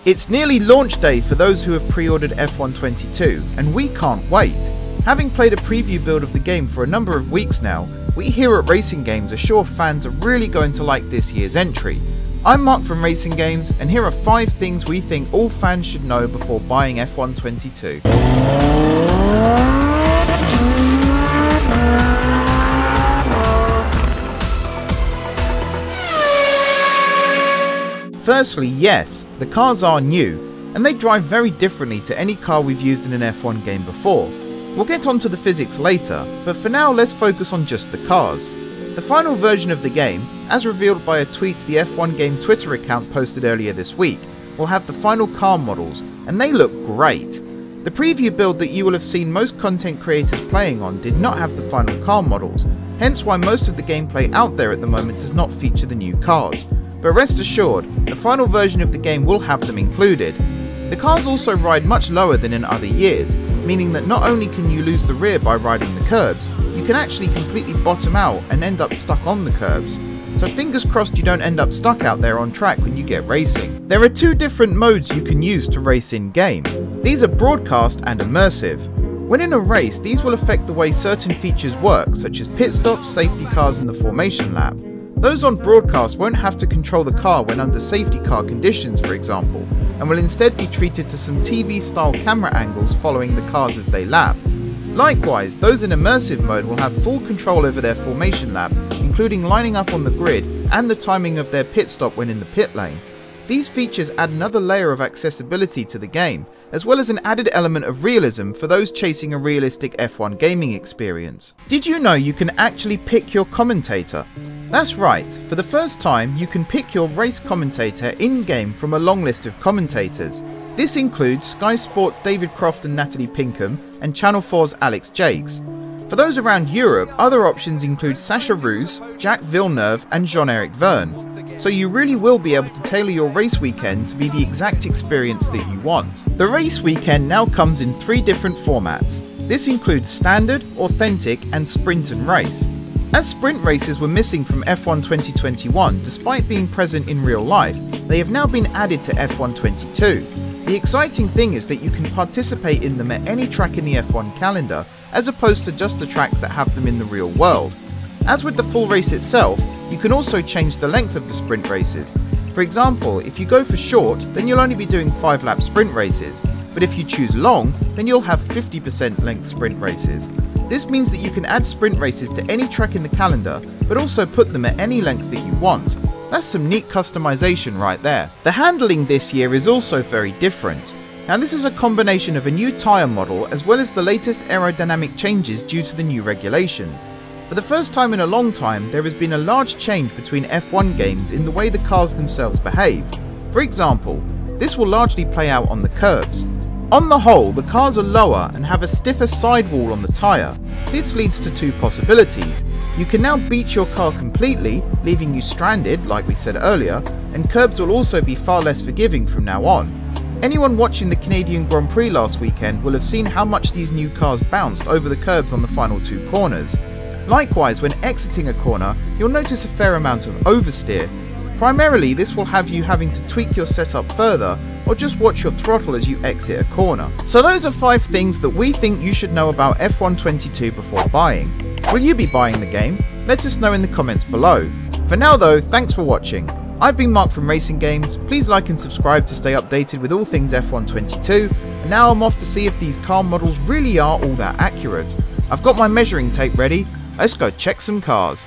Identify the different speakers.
Speaker 1: It's nearly launch day for those who have pre-ordered F1 22, and we can't wait. Having played a preview build of the game for a number of weeks now, we here at Racing Games are sure fans are really going to like this year's entry. I'm Mark from Racing Games, and here are 5 things we think all fans should know before buying F1 22. Firstly, yes, the cars are new, and they drive very differently to any car we've used in an F1 game before. We'll get onto the physics later, but for now let's focus on just the cars. The final version of the game, as revealed by a tweet the F1 Game Twitter account posted earlier this week, will have the final car models, and they look great. The preview build that you will have seen most content creators playing on did not have the final car models, hence why most of the gameplay out there at the moment does not feature the new cars. But rest assured, the final version of the game will have them included. The cars also ride much lower than in other years, meaning that not only can you lose the rear by riding the curbs, you can actually completely bottom out and end up stuck on the curbs. So fingers crossed you don't end up stuck out there on track when you get racing. There are 2 different modes you can use to race in game. These are broadcast and immersive. When in a race, these will affect the way certain features work, such as pit stops, safety cars and the formation lap. Those on broadcast won't have to control the car when under safety car conditions, for example, and will instead be treated to some TV-style camera angles following the cars as they lap. Likewise, those in immersive mode will have full control over their formation lap, including lining up on the grid and the timing of their pit stop when in the pit lane. These features add another layer of accessibility to the game, as well as an added element of realism for those chasing a realistic F1 gaming experience. Did you know you can actually pick your commentator? That's right, for the first time you can pick your race commentator in-game from a long list of commentators. This includes Sky Sports' David Croft and Natalie Pinkham, and Channel 4's Alex Jakes. For those around Europe, other options include Sasha Roos, Jack Villeneuve and Jean-Eric Verne. So you really will be able to tailor your race weekend to be the exact experience that you want. The race weekend now comes in 3 different formats. This includes Standard, Authentic and Sprint and Race. As sprint races were missing from F1 2021 despite being present in real life, they have now been added to F1 22. The exciting thing is that you can participate in them at any track in the F1 calendar, as opposed to just the tracks that have them in the real world. As with the full race itself, you can also change the length of the sprint races. For example, if you go for short, then you'll only be doing 5-lap sprint races, but if you choose long, then you'll have 50% length sprint races. This means that you can add sprint races to any track in the calendar, but also put them at any length that you want. That's some neat customization right there. The handling this year is also very different. Now this is a combination of a new tyre model as well as the latest aerodynamic changes due to the new regulations. For the first time in a long time, there has been a large change between F1 games in the way the cars themselves behave. For example, this will largely play out on the curbs. On the whole, the cars are lower and have a stiffer sidewall on the tyre. This leads to 2 possibilities. You can now beach your car completely, leaving you stranded, like we said earlier, and curbs will also be far less forgiving from now on. Anyone watching the Canadian Grand Prix last weekend will have seen how much these new cars bounced over the curbs on the final 2 corners. Likewise, when exiting a corner, you'll notice a fair amount of oversteer. Primarily, this will have you having to tweak your setup further, or just watch your throttle as you exit a corner. So those are 5 things that we think you should know about F1 22 before buying. Will you be buying the game? Let us know in the comments below. For now though, thanks for watching. I've been Mark from Racing Games. Please like and subscribe to stay updated with all things F1 22, and now I'm off to see if these car models really are all that accurate. I've got my measuring tape ready. Let's go check some cars.